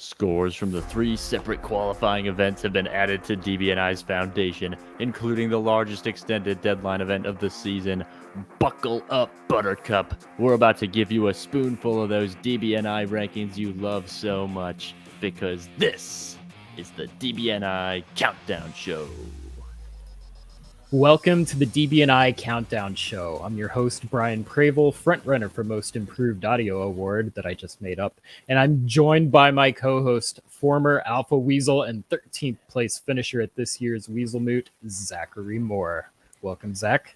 Scores from the 3 separate qualifying events have been added to DBNI's foundation, including the largest extended deadline event of the season. Buckle up, Buttercup. We're about to give you a spoonful of those DBNI rankings you love so much, because this is the DBNI Countdown Show. Welcome to the DBNI Countdown Show. I'm your host, Brian Pravel, frontrunner for Most Improved Audio Award that I just made up. And I'm joined by my co-host, former Alpha Weasel and 13th place finisher at this year's Weasel Moot, Zachary Moore. Welcome, Zach.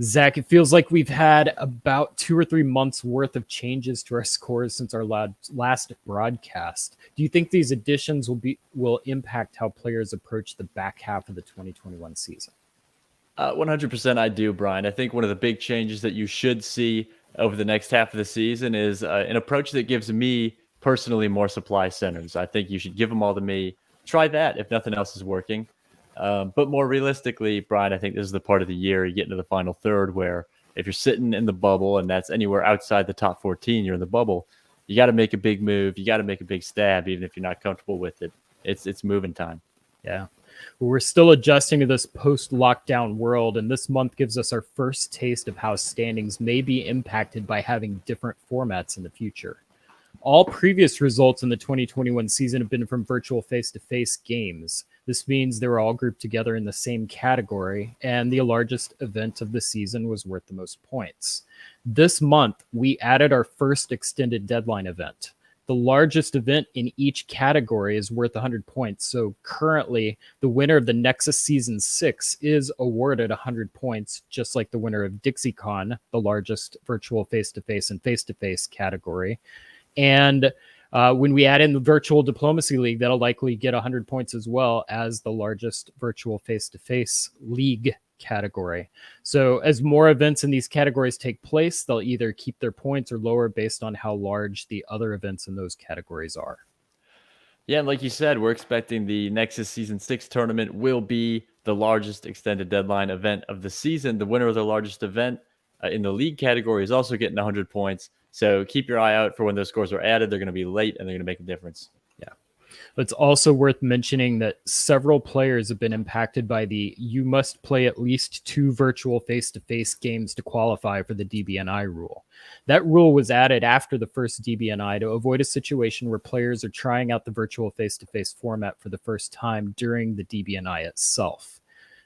Zach, it feels like we've had about 2 or 3 months worth of changes to our scores since our last broadcast. Do you think these additions will impact how players approach the back half of the 2021 season? 100% I do, Brian. I think one of the big changes that you should see over the next half of the season is an approach that gives me personally more supply centers. I think you should give them all to me. Try that if nothing else is working. But more realistically, Brian, I think this is the part of the year you get into the final third where if you're sitting in the bubble and that's anywhere outside the top 14, you're in the bubble, you got to make a big move. You got to make a big stab, even if you're not comfortable with it. It's moving time. Yeah. Well, we're still adjusting to this post-lockdown world, and this month gives us our first taste of how standings may be impacted by having different formats in the future. All previous results in the 2021 season have been from virtual face-to-face games. This means they were all grouped together in the same category, and the largest event of the season was worth the most points. This month, we added our first extended deadline event. The largest event in each category is worth 100 points, so currently, the winner of the Nexus Season 6 is awarded 100 points, just like the winner of DixieCon, the largest virtual face-to-face and face-to-face category. And when we add in the Virtual Diplomacy League, that'll likely get 100 points as well as the largest virtual face-to-face league category. So as more events in these categories take place, they'll either keep their points or lower based on how large the other events in those categories are. Yeah, and like you said, we're expecting the Nexus Season 6 tournament will be the largest extended deadline event of the season. The winner of the largest event in the league category is also getting 100 points. So keep your eye out for when those scores are added. They're going to be late and they're going to make a difference. Yeah. It's also worth mentioning that several players have been impacted by the you must play at least 2 virtual face-to-face games to qualify for the DBNI rule. That rule was added after the first DBNI to avoid a situation where players are trying out the virtual face-to-face format for the first time during the DBNI itself.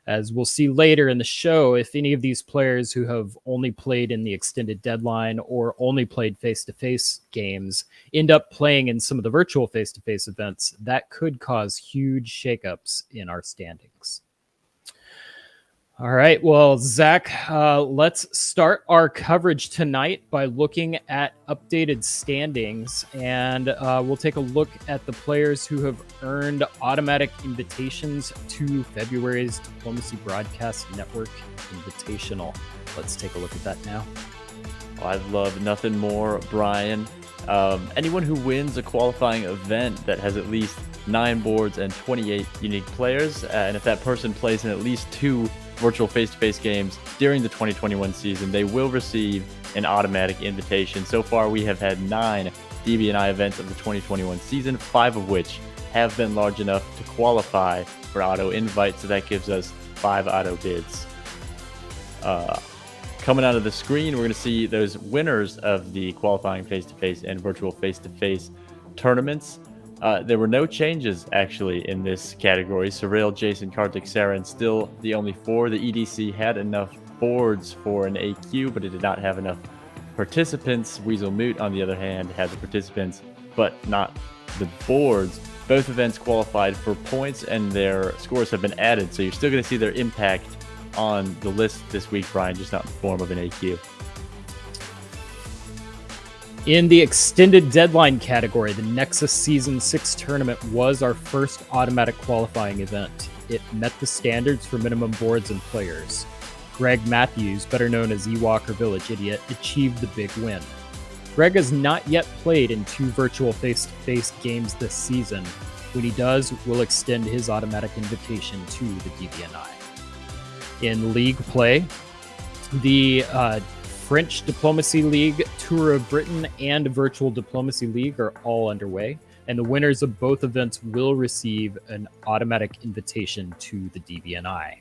As we'll see later in the show, if any of these players who have only played in the extended deadline or only played face-to-face games end up playing in some of the virtual face-to-face events, that could cause huge shakeups in our standings. All right, well, Zach, let's start our coverage tonight by looking at updated standings, and we'll take a look at the players who have earned automatic invitations to February's Diplomacy Broadcast Network Invitational. Let's take a look at that now. I'd love nothing more, Brian. Anyone who wins a qualifying event that has at least 9 boards and 28 unique players, and if that person plays in at least 2 virtual face-to-face games during the 2021 season, they will receive an automatic invitation. So far, we have had 9 DBNI events of the 2021 season, 5 of which have been large enough to qualify for auto invite, so that gives us 5 auto bids. Coming out of the screen, we're going to see those winners of the qualifying face-to-face and virtual face-to-face tournaments. There were no changes, actually, in this category. Surreal, Jason, Kartik, Saren, still the only 4. The EDC had enough boards for an AQ, but it did not have enough participants. Weasel Moot, on the other hand, had the participants, but not the boards. Both events qualified for points, and their scores have been added, so you're still going to see their impact on the list this week, Brian, just not in the form of an AQ. In the extended deadline category, the Nexus Season 6 tournament was our first automatic qualifying event. It met the standards for minimum boards and players. Greg Matthews, better known as Ewok or Village Idiot, achieved the big win. Greg has not yet played in 2 virtual face-to-face games this season. When he does, we'll extend his automatic invitation to the DBNI. In league play, the French Diplomacy League, Tour of Britain, and Virtual Diplomacy League are all underway, and the winners of both events will receive an automatic invitation to the DBNI.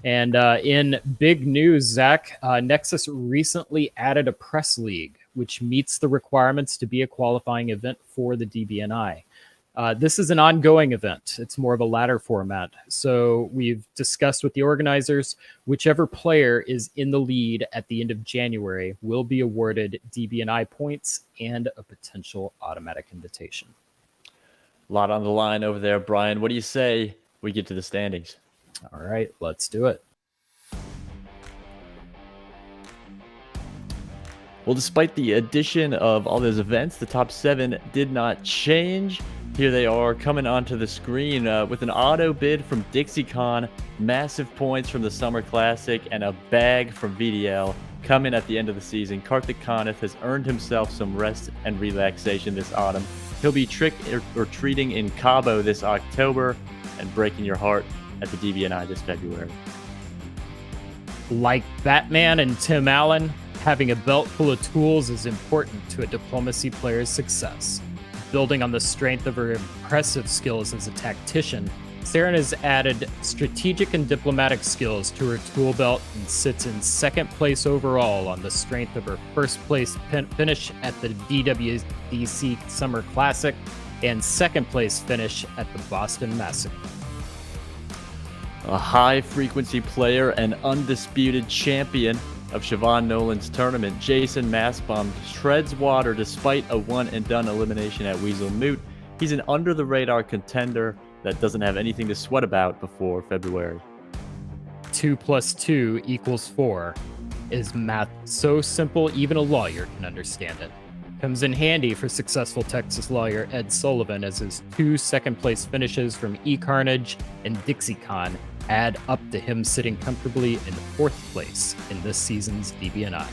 And in big news, Zach, Nexus recently added a press league, which meets the requirements to be a qualifying event for the DBNI. This is an ongoing event. It's more of a ladder format. So we've discussed with the organizers, whichever player is in the lead at the end of January will be awarded DBNI points and a potential automatic invitation. A lot on the line over there, Brian. What do you say we get to the standings? All right, let's do it. Well, despite the addition of all those events, the top 7 did not change. Here they are coming onto the screen with an auto bid from DixieCon, massive points from the Summer Classic, and a bag from VDL coming at the end of the season. Karthik Kaneth has earned himself some rest and relaxation this autumn. He'll be trick or treating in Cabo this October and breaking your heart at the DBNI this February. Like Batman and Tim Allen, having a belt full of tools is important to a diplomacy player's success. Building on the strength of her impressive skills as a tactician, Saren has added strategic and diplomatic skills to her tool belt and sits in second place overall on the strength of her first place finish at the DWDC Summer Classic and second place finish at the Boston Massacre. A high-frequency player and undisputed champion of Siobhan Nolan's tournament, Jason Massbaum treads water despite a one-and-done elimination at Weasel Moot. He's an under-the-radar contender that doesn't have anything to sweat about before February. 2 + 2 = 4 is math so simple even a lawyer can understand it. Comes in handy for successful Texas lawyer Ed Sullivan, as his 2 second-place finishes from eCarnage and DixieCon add up to him sitting comfortably in 4th place in this season's DBNI.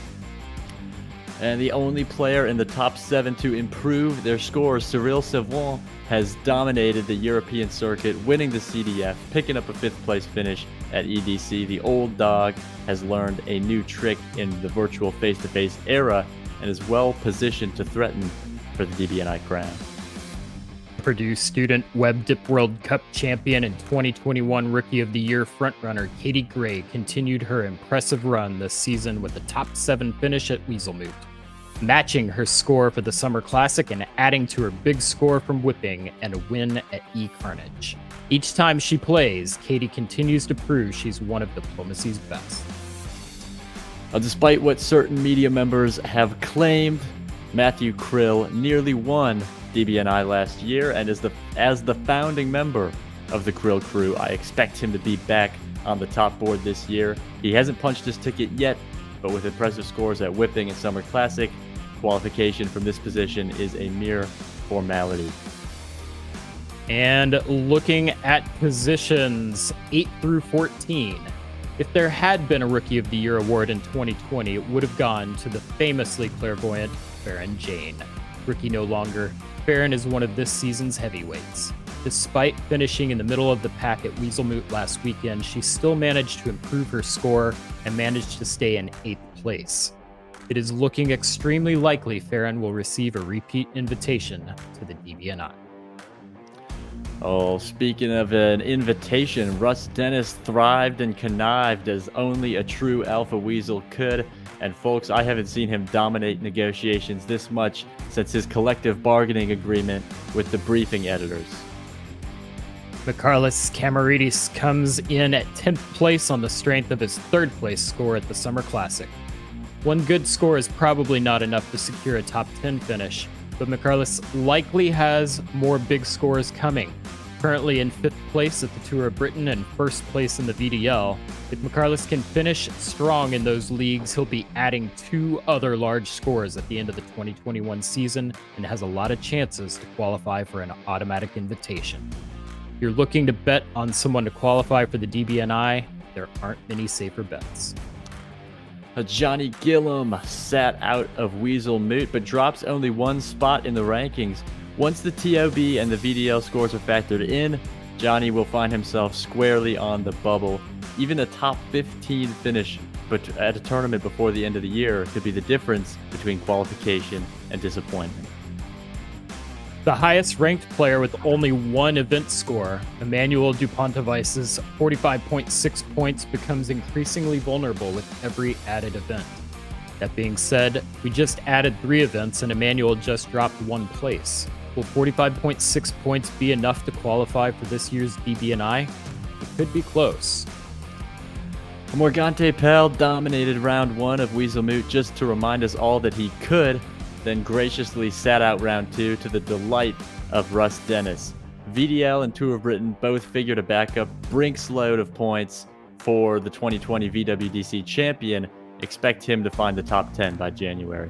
And the only player in the top 7 to improve their scores, Cyril Savant, has dominated the European circuit, winning the CDF, picking up a 5th place finish at EDC. The old dog has learned a new trick in the virtual face-to-face era and is well positioned to threaten for the DBNI crown. Purdue Student Web Dip World Cup champion and 2021 Rookie of the Year frontrunner Katie Gray continued her impressive run this season with a top 7 finish at Weasel Moot, matching her score for the Summer Classic and adding to her big score from whipping and a win at eCarnage. Each time she plays, Katie continues to prove she's one of diplomacy's best. Despite what certain media members have claimed, Matthew Krill nearly won DBNI last year, and as the founding member of the Krill crew, I expect him to be back on the top board this year. He hasn't punched his ticket yet, but with impressive scores at Whipping and Summer Classic, qualification from this position is a mere formality. And looking at positions 8 through 14, if there had been a Rookie of the Year award in 2020, it would have gone to the famously clairvoyant Farron Jane. Rookie no longer, Farron is one of this season's heavyweights. Despite finishing in the middle of the pack at Weasel Moot last weekend, she still managed to improve her score and managed to stay in 8th place. It is looking extremely likely Farron will receive a repeat invitation to the DBNI. Oh, speaking of an invitation, Russ Dennis thrived and connived as only a true alpha weasel could. And folks, I haven't seen him dominate negotiations this much since his collective bargaining agreement with the briefing editors. Mikarlis Kamaridis comes in at 10th place on the strength of his 3rd place score at the Summer Classic. One good score is probably not enough to secure a top 10 finish, but Mikarlis likely has more big scores coming. Currently in 5th place at the Tour of Britain and 1st place in the VDL. If Mikarlis can finish strong in those leagues, he'll be adding 2 other large scores at the end of the 2021 season and has a lot of chances to qualify for an automatic invitation. If you're looking to bet on someone to qualify for the DBNI, there aren't many safer bets. Johnny Gillum sat out of Weasel Moot, but drops only 1 spot in the rankings. Once the TOB and the VDL scores are factored in, Johnny will find himself squarely on the bubble. Even a top 15 finish but at a tournament before the end of the year could be the difference between qualification and disappointment. The highest ranked player with only one event score, Emmanuel Dupont-Device's 45.6 points, becomes increasingly vulnerable with every added event. That being said, we just added 3 events and Emmanuel just dropped 1 place. Will 45.6 points be enough to qualify for this year's DBNI? It could be close. Morgante Pell dominated round 1 of Weaselmoot just to remind us all that he could, then graciously sat out round 2 to the delight of Russ Dennis. VDL and Tour of Britain both figure to back up Brink's load of points for the 2020 VWDC champion. Expect him to find the top 10 by January.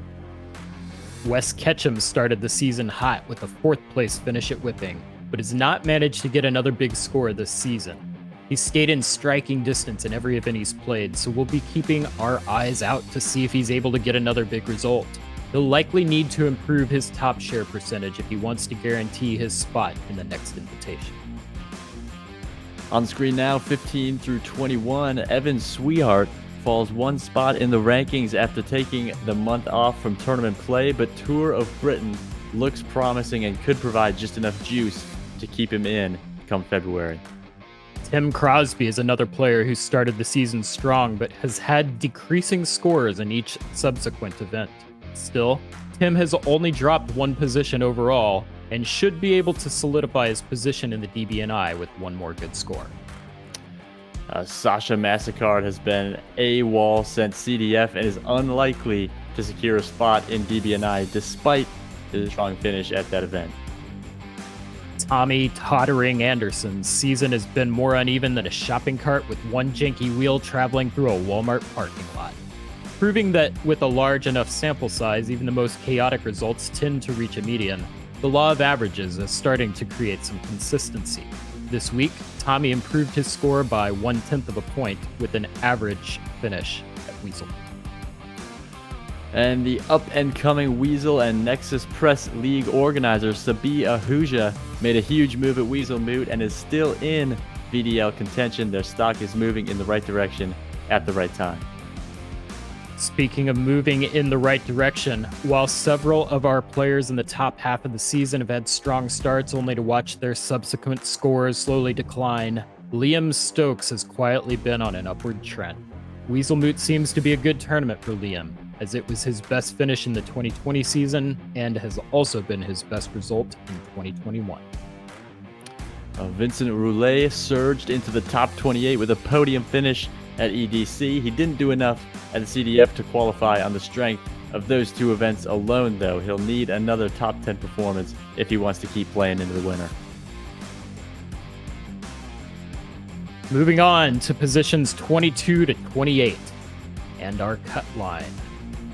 Wes Ketchum started the season hot with a 4th place finish at Whipping, but has not managed to get another big score this season. He's stayed in striking distance in every event he's played, so we'll be keeping our eyes out to see if he's able to get another big result. He'll likely need to improve his top share percentage if he wants to guarantee his spot in the next invitation. On screen now, 15 through 21, Evan Sweetheart falls 1 spot in the rankings after taking the month off from tournament play, but Tour of Britain looks promising and could provide just enough juice to keep him in come February. Tim Crosby is another player who started the season strong but has had decreasing scores in each subsequent event. Still, Tim has only dropped 1 position overall and should be able to solidify his position in the DBNI with 1 more good score. Sasha Massacard has been AWOL since CDF and is unlikely to secure a spot in DBNI despite his strong finish at that event. Tommy Tottering Anderson's season has been more uneven than a shopping cart with 1 janky wheel traveling through a Walmart parking lot, proving that with a large enough sample size, even the most chaotic results tend to reach a median. The law of averages is starting to create some consistency. This week, Tommy improved his score by 1/10 of a point with an average finish at Weasel. And the up-and-coming Weasel and Nexus Press League organizer Sabi Ahuja made a huge move at Weaselmoot and is still in VDL contention. Their stock is moving in the right direction at the right time. Speaking of moving in the right direction, while several of our players in the top half of the season have had strong starts only to watch their subsequent scores slowly decline, Liam Stokes has quietly been on an upward trend. Weaselmoot seems to be a good tournament for Liam, as it was his best finish in the 2020 season and has also been his best result in 2021. Vincent Roulet surged into the top 28 with a podium finish at EDC. He didn't do enough at the CDF to qualify on the strength of those 2 events alone, though. He'll need another top 10 performance if he wants to keep playing into the winter. Moving on to positions 22 to 28 and our cut line.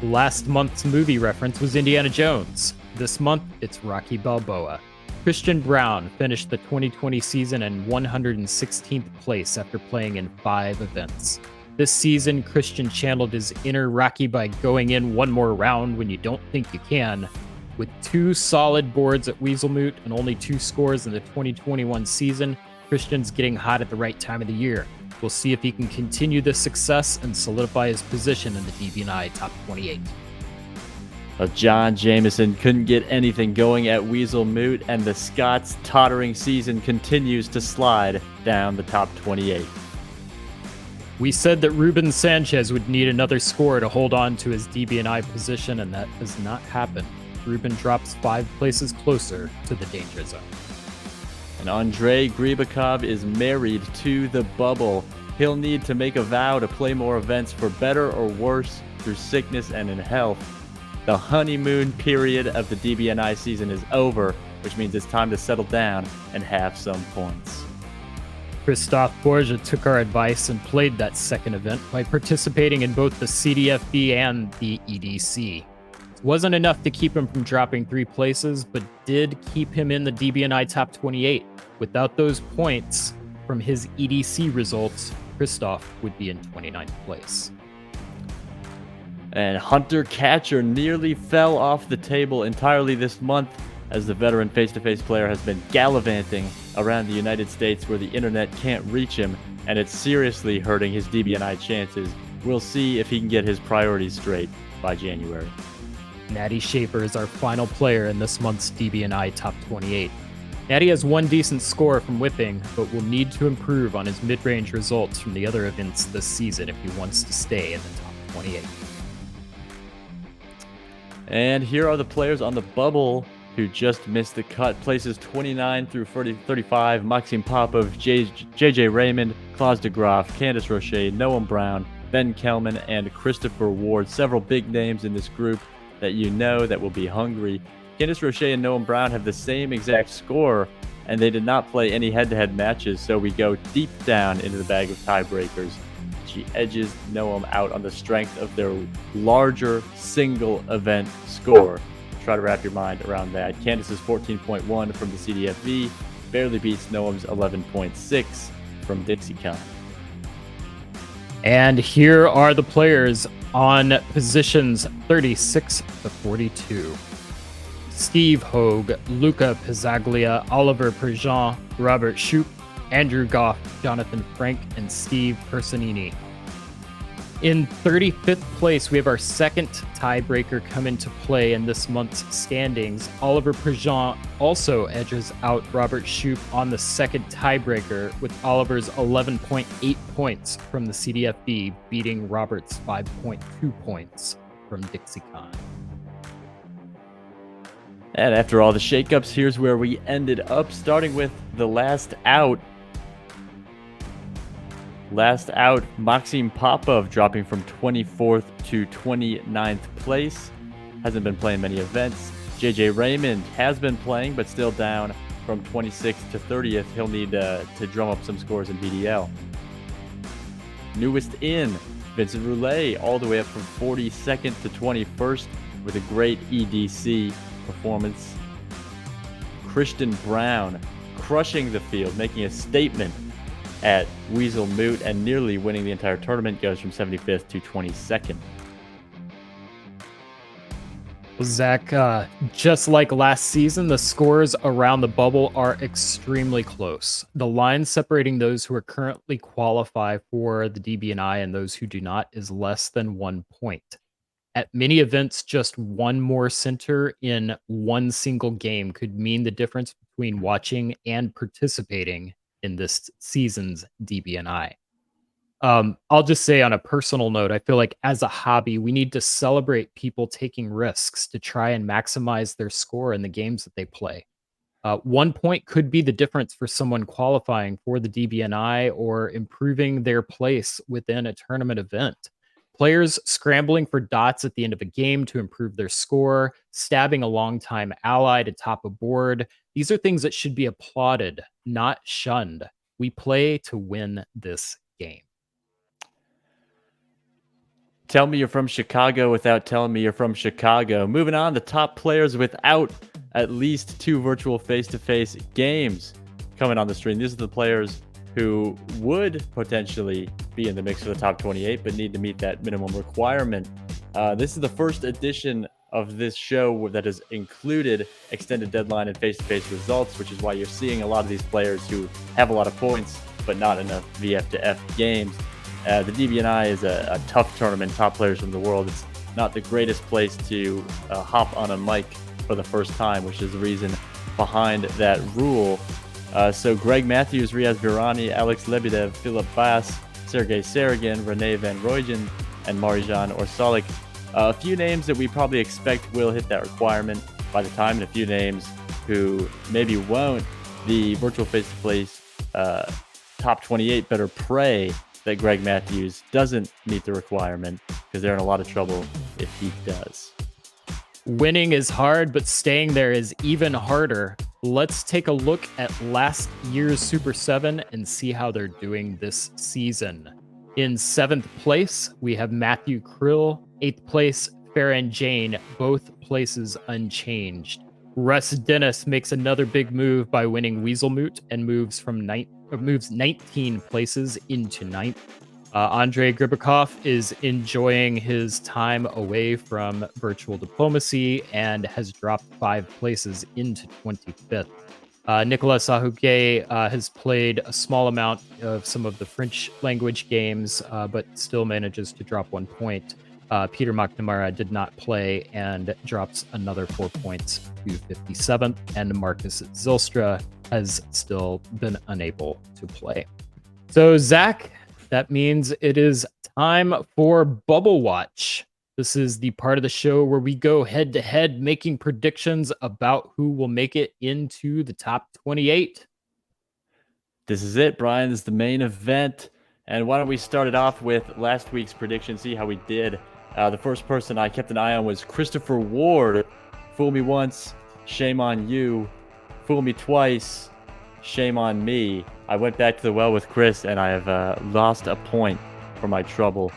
Last month's movie reference was Indiana Jones. This month, it's Rocky Balboa. Christian Brown finished the 2020 season in 116th place after playing in 5 events. This season, Christian channeled his inner Rocky by going in 1 more round when you don't think you can. With 2 solid boards at Weaselmoot and only 2 scores in the 2021 season, Christian's getting hot at the right time of the year. We'll see if he can continue this success and solidify his position in the DBNI top 28. John Jameson couldn't get anything going at Weaselmoot, and the Scots' tottering season continues to slide down the top 28. We said that Ruben Sanchez would need another score to hold on to his DBNI position, and that has not happened. Ruben drops 5 places closer to the danger zone. And Andrei Gribakov is married to the bubble. He'll need to make a vow to play more events for better or worse through sickness and in health. The honeymoon period of the DBNI season is over, which means it's time to settle down and have some points. Christophe Borja took our advice and played that second event by participating in both the CDFB and the EDC. It wasn't enough to keep him from dropping 3 places, but did keep him in the DBNI top 28. Without those points from his EDC results, Christophe would be in 29th place. And Hunter Catcher nearly fell off the table entirely this month as the veteran face-to-face player has been gallivanting around the United States where the internet can't reach him, and it's seriously hurting his DBNI chances We'll see if he can get his priorities straight by January. Natty Schaefer is our final player in this month's DBNI Top 28. Natty has one decent score from whipping, but will need to improve on his mid-range results from the other events this season if he wants to stay in the top 28. And here are the players on the bubble who just missed the cut. Places 29 through 35, Maxime Popov, JJ Raymond, Klaus de Graaf, Candice Roche, Noam Brown, Ben Kelman, and Christopher Ward. Several big names in this group that you know that will be hungry. Candice Roche and Noam Brown have the same exact score, and they did not play any head-to-head matches, so we go deep down into the bag of tiebreakers. She edges Noam out on the strength of their larger single event score. Try to wrap your mind around that. Candice's 14.1 from the CDFV barely beats Noam's 11.6 from DixieCon. And here are the players on positions 36 to 42. Steve Hogue, Luca Pizzaglia, Oliver Prejean, Robert Shoup, Andrew Goff, Jonathan Frank, and Steve Personini. In 35th place, we have our second tiebreaker come into play in this month's standings. Oliver Prejean also edges out Robert Shoup on the second tiebreaker with Oliver's 11.8 points from the CDFB, beating Robert's 5.2 points from DixieCon. And after all the shakeups, here's where we ended up, starting with the last out. Last out, Maxime Popov dropping from 24th to 29th place. Hasn't been playing many events. JJ Raymond has been playing, but still down from 26th to 30th. He'll need to drum up some scores in BDL. Newest in, Vincent Roulet, all the way up from 42nd to 21st with a great EDC performance. Christian Brown crushing the field, making a statement at Weasel Moot and nearly winning the entire tournament, goes from 75th to 22nd. Zach, just like last season, the scores around the bubble are extremely close. The line separating those who are currently qualify for the DBNI and those who do not is less than 1 point. At many events, just one more center in one single game could mean the difference between watching and participating in this season's DBNI. I'll just say on a personal note, I feel like as a hobby, we need to celebrate people taking risks to try and maximize their score in the games that they play. 1 point could be the difference for someone qualifying for the DBNI or improving their place within a tournament event. Players scrambling for dots at the end of a game to improve their score, stabbing a longtime ally to top a board. These are things that should be applauded, not shunned. We play to win this game. Tell me you're from Chicago without telling me you're from Chicago. Moving on, the top players without at least 2 virtual face-to-face games coming on the stream. These are the players who would potentially be in the mix for the top 28, but need to meet that minimum requirement. This is the first edition of this show that has included extended deadline and face-to-face results, which is why you're seeing a lot of these players who have a lot of points, but not enough VF to F games. The DBNI is a tough tournament, top players from the world. It's not the greatest place to hop on a mic for the first time, which is the reason behind that rule. So Greg Matthews, Riaz Virani, Alex Lebedev, Philip Bass, Sergei Saragin, Renee Van Rooyen, and Marijan Orsalik. A few names that we probably expect will hit that requirement by the time, and a few names who maybe won't. The virtual face-to-face top 28 better pray that Greg Matthews doesn't meet the requirement, because they're in a lot of trouble if he does. Winning is hard, but staying there is even harder. Let's take a look at last year's Super 7 and see how they're doing this season. In 7th place, we have Matthew Krill. 8th place, Farron Jane, both places unchanged. Russ Dennis makes another big move by winning Weaselmoot and moves 19 places into 9th. Andrei Gribakov is enjoying his time away from virtual diplomacy and has dropped 5 places into 25th. Nicolas Ahuguet has played a small amount of some of the French language games, but still manages to drop 1 point. Peter McNamara did not play and drops another 4 points to 57th. And Marcus Zylstra has still been unable to play. So, Zach, that means it is time for Bubble Watch. This is the part of the show where we go head to head making predictions about who will make it into the top 28. This is it, Brian. This is the main event. And why don't we start it off with last week's prediction, see how we did. The first person I kept an eye on was Christopher Ward. Fool me once, shame on you. Fool me twice, shame on me. I went back to the well with Chris, and I have lost a point for my trouble.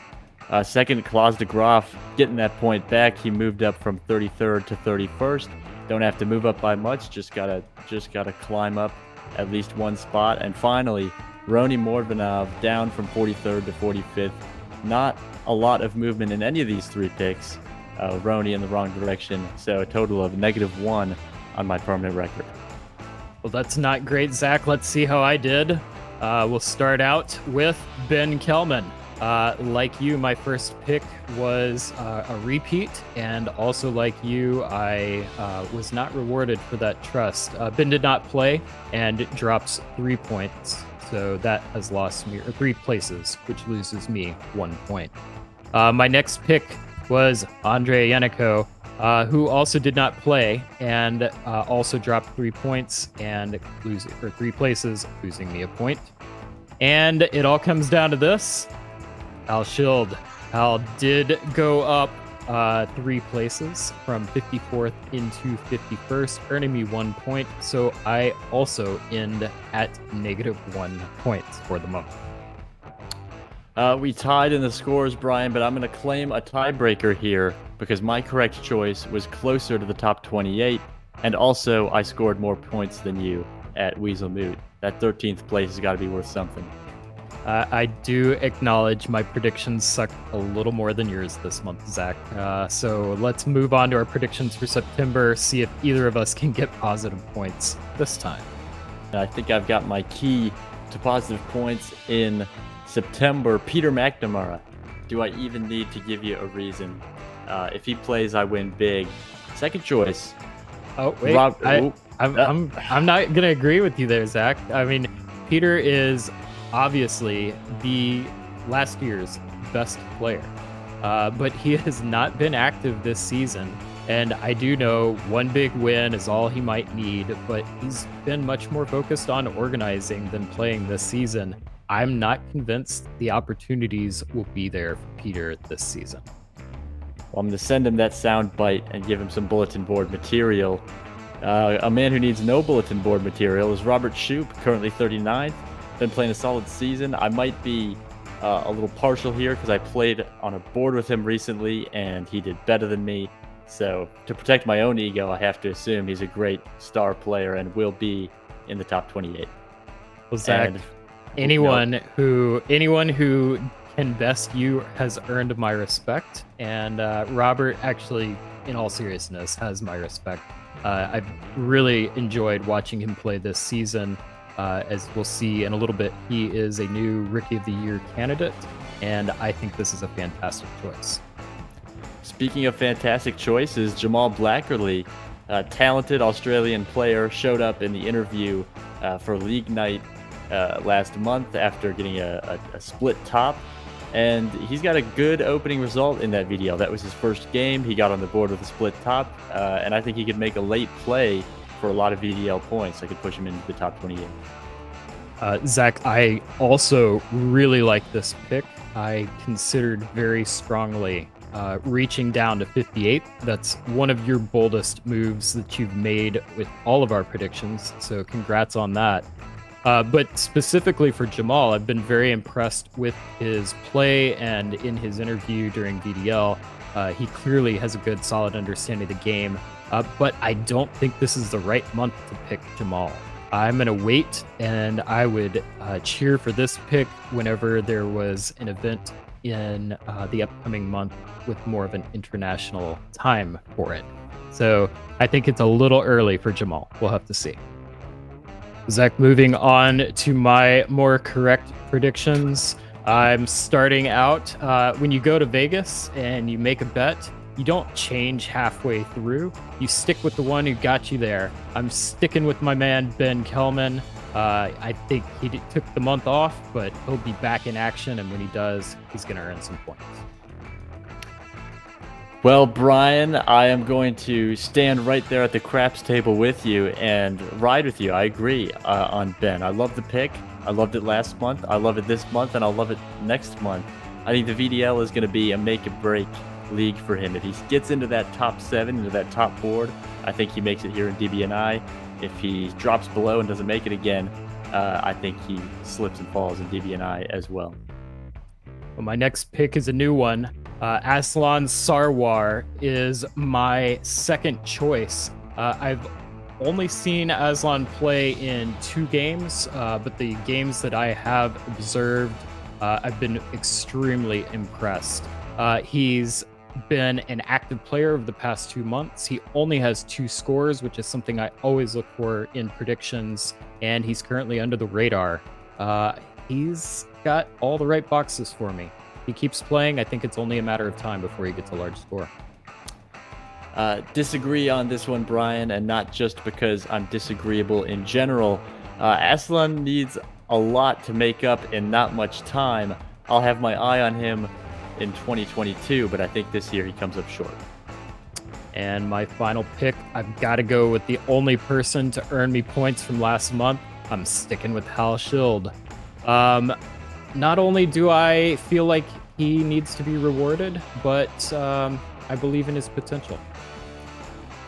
Second, Klaus de Graaf getting that point back. He moved up from 33rd to 31st. Don't have to move up by much. Just gotta climb up at least one spot. And finally, Roni Mordvanov down from 43rd to 45th. Not a lot of movement in any of these three picks. Roni in the wrong direction. So a total of -1 on my permanent record. Well, that's not great, Zach. Let's see how I did. We'll start out with Ben Kelman. Like you, my first pick was a repeat, and also like you, I was not rewarded for that trust. Ben did not play and drops 3 points, so that has lost me, or 3 places, which loses me 1 point. My next pick was Andrei Yannico, who also did not play and also dropped 3 points and 3 places, losing me a point. And it all comes down to this. Al Schild. Al did go up 3 places from 54th into 51st, earning me 1 point. So I also end at -1 points for the month. We tied in the scores, Brian, but I'm going to claim a tiebreaker here because my correct choice was closer to the top 28, and also I scored more points than you at Weasel Moot. That 13th place has got to be worth something. I do acknowledge my predictions sucked a little more than yours this month, Zach. So let's move on to our predictions for September, see if either of us can get positive points this time. I think I've got my key to positive points in September. Peter McNamara. Do I even need to give you a reason? If he plays, I win big. Second choice. Oh, wait. I'm not going to agree with you there, Zach. I mean, Peter is obviously the last year's best player, but he has not been active this season, and I do know one big win is all he might need, but he's been much more focused on organizing than playing this season. I'm not convinced the opportunities will be there for Peter this season. Well, I'm going to send him that sound bite and give him some bulletin board material. A man who needs no bulletin board material is Robert Shoup, currently 39th. Been playing a solid season. I might be a little partial here because I played on a board with him recently and he did better than me. So to protect my own ego, I have to assume he's a great star player and will be in the top 28. Well, Zach, anyone who can best you has earned my respect, and Robert actually, in all seriousness, has my respect. I've really enjoyed watching him play this season. As we'll see in a little bit, he is a new Rookie of the Year candidate, and I think this is a fantastic choice. Speaking of fantastic choices, Jamal Blackerly, a talented Australian player, showed up in the interview for League Night last month after getting a split top, and he's got a good opening result in that video. That was his first game. He got on the board with a split top, and I think he could make a late play for a lot of VDL points. I could push him into the top 28. Zach, I also really like this pick. I considered very strongly reaching down to 58. That's one of your boldest moves that you've made with all of our predictions, so congrats on that. But specifically for Jamal, I've been very impressed with his play, and in his interview during VDL, he clearly has a good, solid understanding of the game. But I don't think this is the right month to pick Jamal. I'm going to wait, and I would cheer for this pick whenever there was an event in the upcoming month with more of an international time for it. So I think it's a little early for Jamal. We'll have to see. Zach, moving on to my more correct predictions. I'm starting out when you go to Vegas and you make a bet, you don't change halfway through. You stick with the one who got you there. I'm sticking with my man, Ben Kellman. I think he took the month off, but he'll be back in action. And when he does, he's going to earn some points. Well, Brian, I am going to stand right there at the craps table with you and ride with you. I agree on Ben. I love the pick. I loved it last month. I love it this month, and I'll love it next month. I think the VDL is going to be a make-or-break league for him. If he gets into that top 7, into that top board, I think he makes it here in DBNI. If he drops below and doesn't make it again, I think he slips and falls in DBNI as well. Well, my next pick is a new one. Aslan Sarwar is my second choice. I've only seen Aslan play in 2 games, but the games that I have observed, I've been extremely impressed. He's been an active player over the past 2 months. He only has 2 scores, which is something I always look for in predictions, and he's currently under the radar. He's got all the right boxes for me. He keeps playing. I think it's only a matter of time before he gets a large score. Disagree on this one, Brian, and not just because I'm disagreeable in general. Aslan needs a lot to make up in not much time. I'll have my eye on him in 2022, but I think this year he comes up short. And my final pick, I've got to go with the only person to earn me points from last month. I'm sticking with Hal Schild. Not only do I feel like he needs to be rewarded, but I believe in his potential.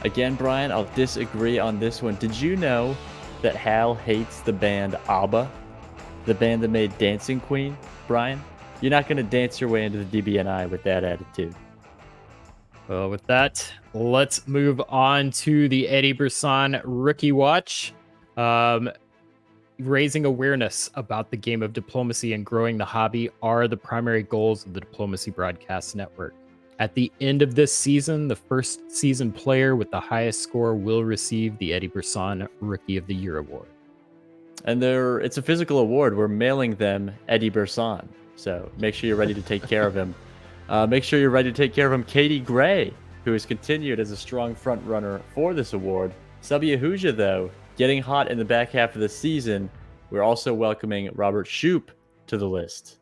Again, Brian, I'll disagree on this one. Did you know that Hal hates the band ABBA, the band that made Dancing Queen, Brian? You're not going to dance your way into the DBNI with that attitude. Well, with that, let's move on to the Eddie Brisson Rookie Watch. Raising awareness about the game of diplomacy and growing the hobby are the primary goals of the Diplomacy Broadcast Network. At the end of this season, the first season player with the highest score will receive the Eddie Brisson Rookie of the Year award. And it's a physical award. We're mailing them Eddie Brisson. So make sure you're ready to take care of him. Make sure you're ready to take care of him. Katie Gray, who has continued as a strong front runner for this award. Sabia Huja, though, getting hot in the back half of the season. We're also welcoming Robert Shoup to the list.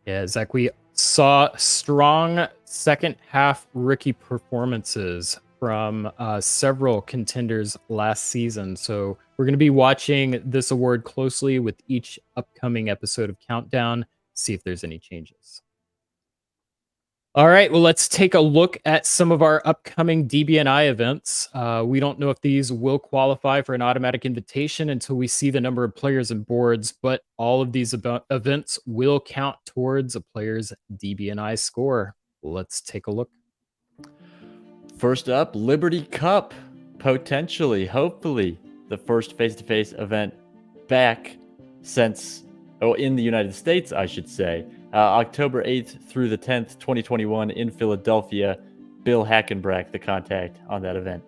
Yeah, Zach, we saw strong second half rookie performances from several contenders last season. So we're going to be watching this award closely with each upcoming episode of Countdown, see if there's any changes. All right, well, let's take a look at some of our upcoming DBNI events. We don't know if these will qualify for an automatic invitation until we see the number of players and boards, but all of these events will count towards a player's DBNI score. Let's take a look. First up, Liberty Cup, potentially, hopefully, the first face-to-face event back since, in the United States, I should say. October 8th through the 10th, 2021 in Philadelphia. Bill Hackenbrack, the contact on that event.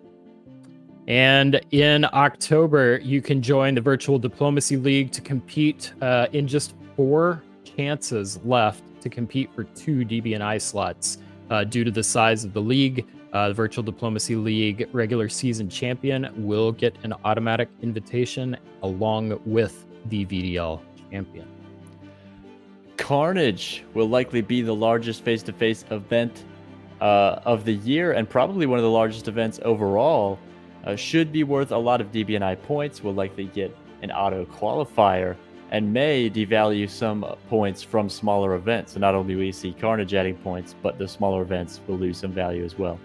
And in October, you can join the Virtual Diplomacy League to compete in just 4 chances left to compete for 2 DBNI slots. Due to the size of the league, the Virtual Diplomacy League regular season champion will get an automatic invitation along with the VDL champion. Carnage will likely be the largest face-to-face event of the year and probably one of the largest events overall. Should be worth a lot of DBNI points, will likely get an auto qualifier, and may devalue some points from smaller events. So not only will we see Carnage adding points, but the smaller events will lose some value as well.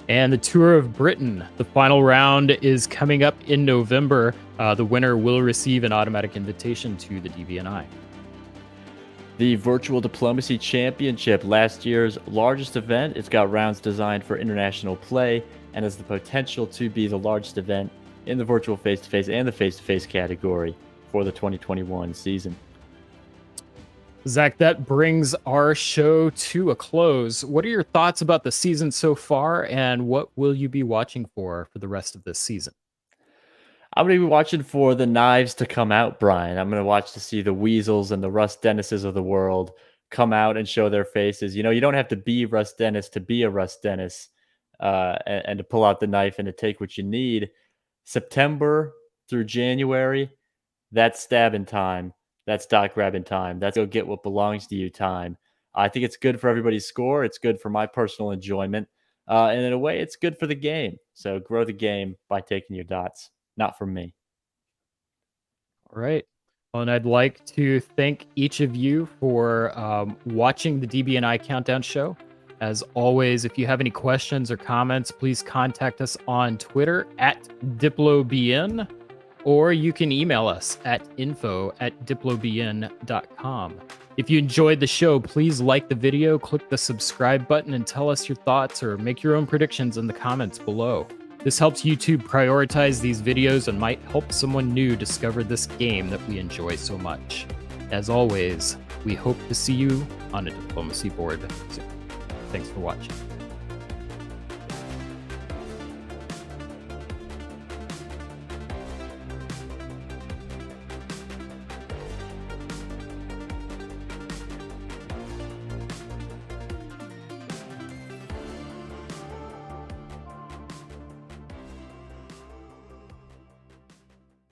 And the Tour of Britain, the final round is coming up in November. The winner will receive an automatic invitation to the DBNI. The Virtual Diplomacy Championship, last year's largest event. It's got rounds designed for international play and has the potential to be the largest event in the virtual face-to-face and the face-to-face category for the 2021 season. Zach, that brings our show to a close. What are your thoughts about the season so far, and what will you be watching for the rest of this season? I'm gonna be watching for the knives to come out, Brian. I'm gonna watch to see the Weasels and the Russ Dennises of the world come out and show their faces. You don't have to be Russ Dennis to be a Russ Dennis, and to pull out the knife and to take what you need. September through January, that's stabbing time. That's dot grabbing time. That's go get what belongs to you time. I think it's good for everybody's score. It's good for my personal enjoyment. And in a way, it's good for the game. So grow the game by taking your dots. Not from me. All right. Well, and I'd like to thank each of you for watching the DBNI Countdown Show. As always, if you have any questions or comments, please contact us on Twitter at DiploBN, or you can email us at info@diplobn.com. If you enjoyed the show, please like the video, click the subscribe button, and tell us your thoughts or make your own predictions in the comments below. This helps YouTube prioritize these videos and might help someone new discover this game that we enjoy so much. As always, we hope to see you on a diplomacy board soon. Thanks for watching.